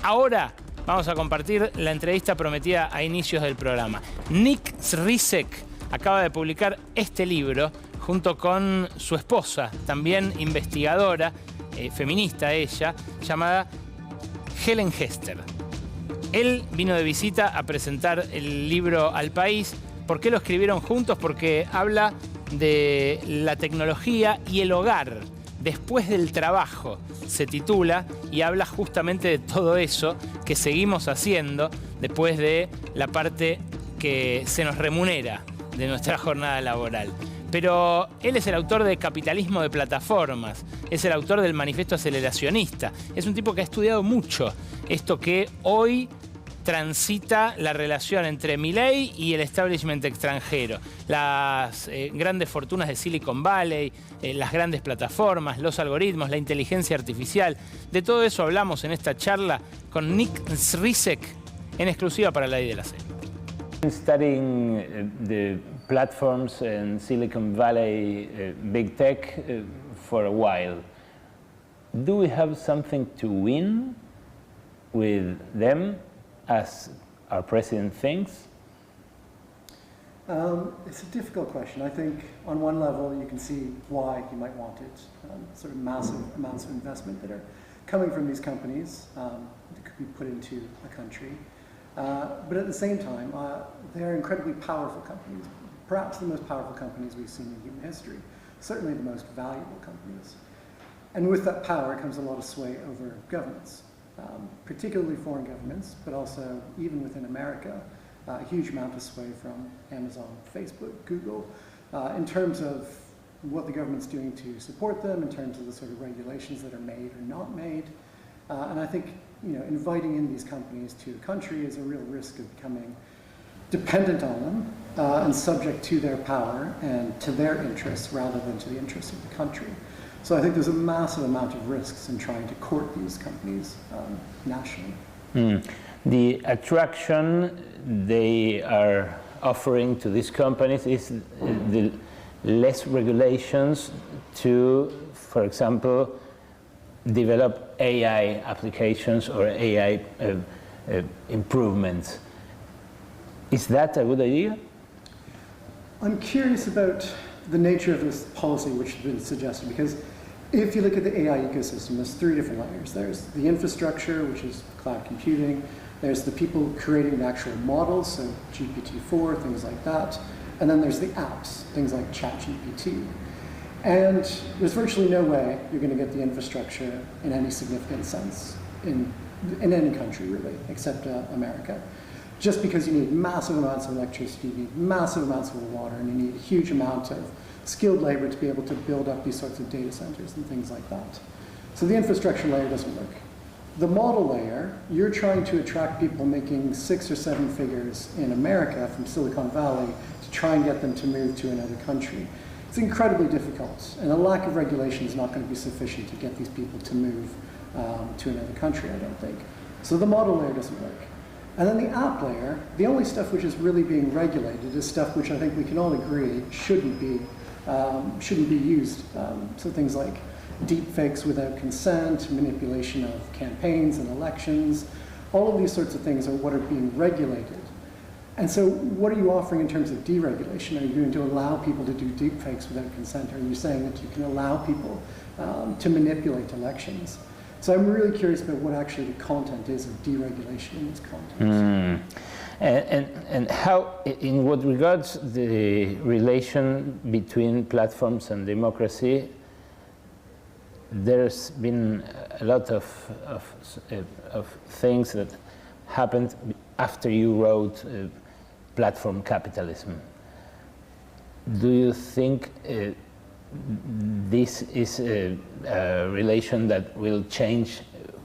Ahora vamos a compartir la entrevista prometida a inicios del programa. SRNICEK acaba de publicar este libro junto con su esposa, también investigadora, feminista ella, llamada Helen Hester. Él vino de visita a presentar el libro al país. ¿Por qué lo escribieron juntos? Porque habla de la tecnología y el hogar después del trabajo, se titula, y habla justamente de todo eso que seguimos haciendo después de la parte que se nos remunera de nuestra jornada laboral. Pero él es el autor de Capitalismo de plataformas, es el autor del Manifiesto Aceleracionista, es un tipo que ha estudiado mucho esto que hoy transita la relación entre Milei y el establishment extranjero, las grandes fortunas de Silicon Valley, las grandes plataformas, los algoritmos, la inteligencia artificial. De todo eso hablamos en esta charla con SRNICEK en exclusiva para la Ley de la Selva. Studying the platforms in Silicon Valley, big tech, for a while. Do we have something to win with them, as our president thinks? It's a difficult question. I think on one level you can see why he might want it. Sort of massive amounts of investment that are coming from these companies that could be put into a country. But at the same time, they are incredibly powerful companies, perhaps the most powerful companies we've seen in human history, certainly the most valuable companies. And with that power comes a lot of sway over governments. Particularly foreign governments, but also even within America, a huge amount of sway from Amazon, Facebook, Google, in terms of what the government's doing to support them, in terms of the sort of regulations that are made or not made. And I think, inviting in these companies to the country is a real risk of becoming dependent on them and subject to their power and to their interests rather than to the interests of the country. So I think there's a massive amount of risks in trying to court these companies nationally. The attraction they are offering to these companies is the less regulations to, for example, develop AI applications or AI improvements. Is that a good idea? I'm curious about the nature of this policy which has been suggested, because if you look at the AI ecosystem, there's three different layers. There's the infrastructure, which is cloud computing. There's the people creating the actual models, so GPT-4, things like that. And then there's the apps, things like ChatGPT. And there's virtually no way you're going to get the infrastructure in any significant sense in any country, really, except America. Just because you need massive amounts of electricity, you need massive amounts of water, and you need a huge amount of skilled labor to be able to build up these sorts of data centers and things like that. So the infrastructure layer doesn't work. The model layer, you're trying to attract people making 6 or 7 figures in America from Silicon Valley to try and get them to move to another country. It's incredibly difficult, and a lack of regulation is not going to be sufficient to get these people to move to another country, I don't think. So the model layer doesn't work. And then the app layer, the only stuff which is really being regulated is stuff which I think we can all agree shouldn't be used. So things like deep fakes without consent, manipulation of campaigns and elections, all of these sorts of things are what are being regulated. And so what are you offering in terms of deregulation? Are you going to allow people to do deep fakes without consent? Are you saying that you can allow people to manipulate elections? So I'm really curious about what actually the content is of deregulation in this context. And how, in what regards the relation between platforms and democracy, there's been a lot of things that happened after you wrote Platform Capitalism. Do you think this is a relation that will change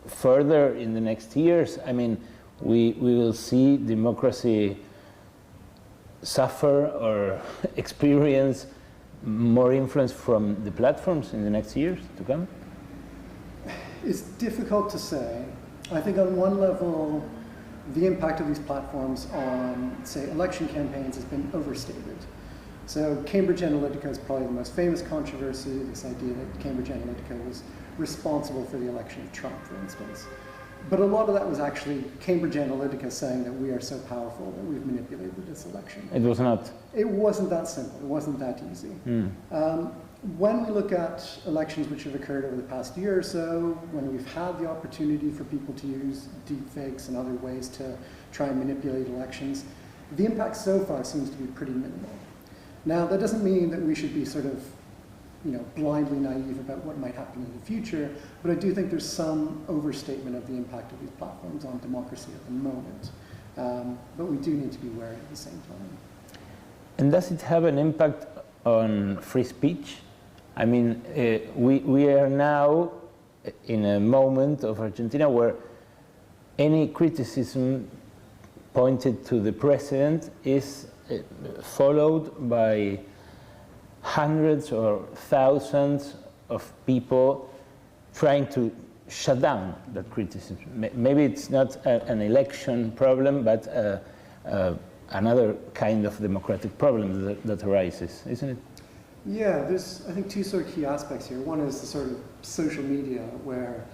further in the next years? I mean, we will see democracy suffer or experience more influence from the platforms in the next years to come? It's difficult to say. I think on one level, the impact of these platforms on, say, election campaigns has been overstated. So Cambridge Analytica is probably the most famous controversy, this idea that Cambridge Analytica was responsible for the election of Trump, for instance. But a lot of that was actually Cambridge Analytica saying that we are so powerful that we've manipulated this election. It was not. It wasn't that simple. It wasn't that easy. When we look at elections which have occurred over the past year or so, when we've had the opportunity for people to use deepfakes and other ways to try and manipulate elections, the impact so far seems to be pretty minimal. Now, that doesn't mean that we should be sort of, blindly naive about what might happen in the future, but I do think there's some overstatement of the impact of these platforms on democracy at the moment. But we do need to be wary at the same time. And does it have an impact on free speech? I mean, we are now in a moment of Argentina where any criticism pointed to the president is followed by hundreds or thousands of people trying to shut down that criticism. Maybe it's not an election problem, but another kind of democratic problem that arises, isn't it? Yeah, there's, I think, two sort of key aspects here. One is the sort of social media where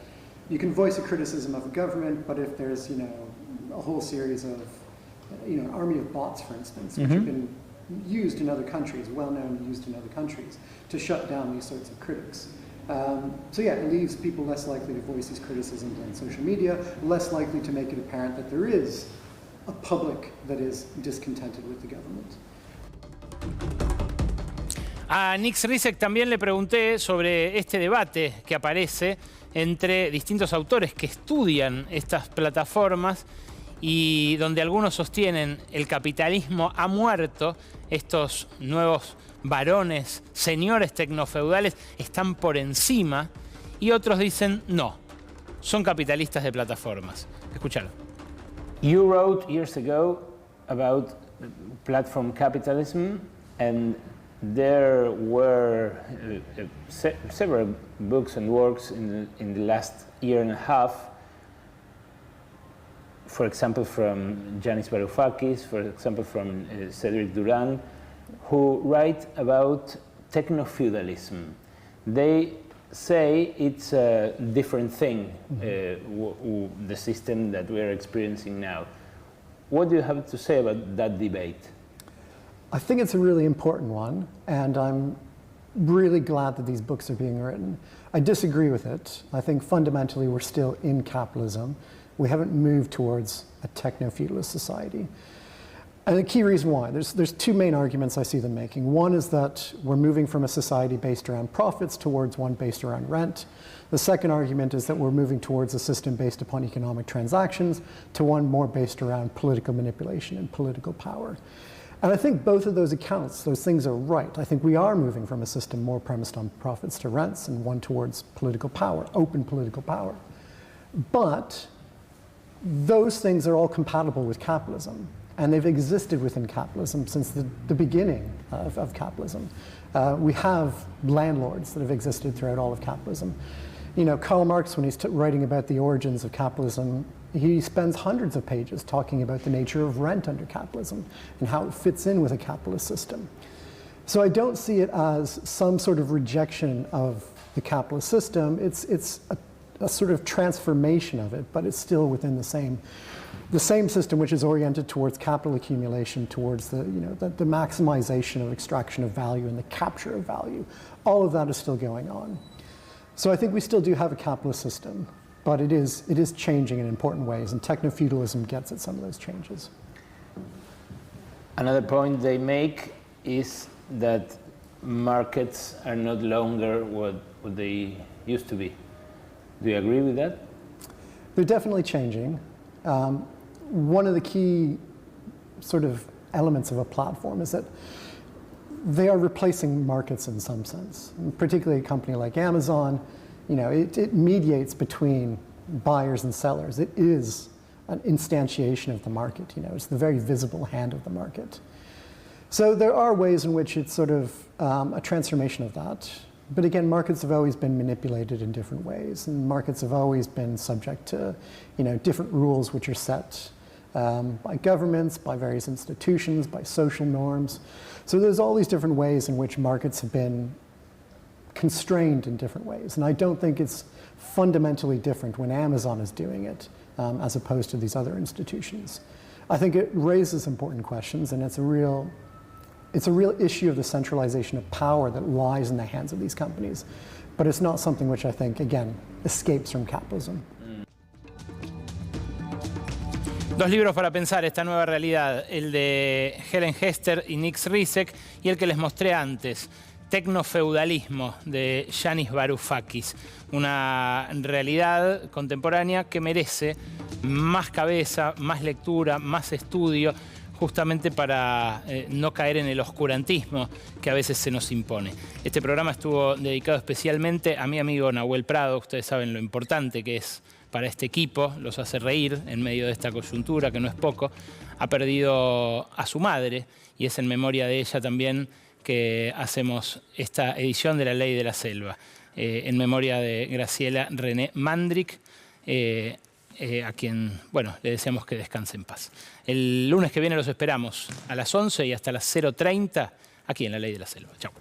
you can voice a criticism of a government, but if there's, a whole series of, an army of bots, for instance, which have been used in other countries, well-known and used in other countries, to shut down these sorts of critics. So yeah, it leaves people less likely to voice these criticisms on social media, less likely to make it apparent that there is a public that is discontented with the government. A SRNICEK también le pregunté sobre este debate que aparece entre distintos autores que estudian estas plataformas y donde algunos sostienen el capitalismo ha muerto, estos nuevos varones, señores tecnofeudales están por encima, y otros dicen no, son capitalistas de plataformas. Escúchalo. You wrote years ago about platform capitalism, and there were several books and works in the last year and a half, for example from Yanis Varoufakis, for example from Cedric Durand, who write about technofeudalism. They say it's a different thing, the system that we are experiencing now. What do you have to say about that debate? I think it's a really important one, and I'm really glad that these books are being written. I disagree with it. I think fundamentally we're still in capitalism. We haven't moved towards a techno-feudalist society. And the key reason why, there's two main arguments I see them making. One is that we're moving from a society based around profits towards one based around rent. The second argument is that we're moving towards a system based upon economic transactions to one more based around political manipulation and political power. And I think both of those accounts, those things are right. I think we are moving from a system more premised on profits to rents and one towards political power, open political power. But those things are all compatible with capitalism, and they've existed within capitalism since the beginning of capitalism. We have landlords that have existed throughout all of capitalism. Karl Marx, when he's writing about the origins of capitalism, he spends hundreds of pages talking about the nature of rent under capitalism and how it fits in with a capitalist system. So I don't see it as some sort of rejection of the capitalist system. It's a sort of transformation of it, but it's still within the same system, which is oriented towards capital accumulation, towards the maximization of extraction of value and the capture of value. All of that is still going on. So I think we still do have a capitalist system, but it is changing in important ways, and techno-feudalism gets at some of those changes. Another point they make is that markets are not longer what they used to be. Do you agree with that? They're definitely changing. One of the key sort of elements of a platform is that they are replacing markets in some sense. And particularly a company like Amazon, it mediates between buyers and sellers. It is an instantiation of the market. It's the very visible hand of the market. So there are ways in which it's sort of a transformation of that. But again, markets have always been manipulated in different ways, and markets have always been subject to, different rules which are set by governments, by various institutions, by social norms. So there's all these different ways in which markets have been constrained in different ways. And I don't think it's fundamentally different when Amazon is doing it as opposed to these other institutions. I think it raises important questions, and it's a real issue of the centralization of power that lies in the hands of these companies. But it's not something which I think, again, escapes from capitalism. Dos libros para pensar esta nueva realidad, el de Helen Hester y Nick SRNICEK y el que les mostré antes, Technofeudalismo, de Yanis Varoufakis. Una realidad contemporánea que merece más cabeza, más lectura, más estudio, justamente para no caer en el oscurantismo que a veces se nos impone. Este programa estuvo dedicado especialmente a mi amigo Nahuel Prado. Ustedes saben lo importante que es para este equipo, los hace reír en medio de esta coyuntura, que no es poco. Ha perdido a su madre y es en memoria de ella también que hacemos esta edición de La Ley de la Selva, en memoria de Graciela René Mandrick, a quien, bueno, le deseamos que descanse en paz. El lunes que viene los esperamos a las 11 y hasta las 0:30 aquí en La Ley de la Selva. Chao.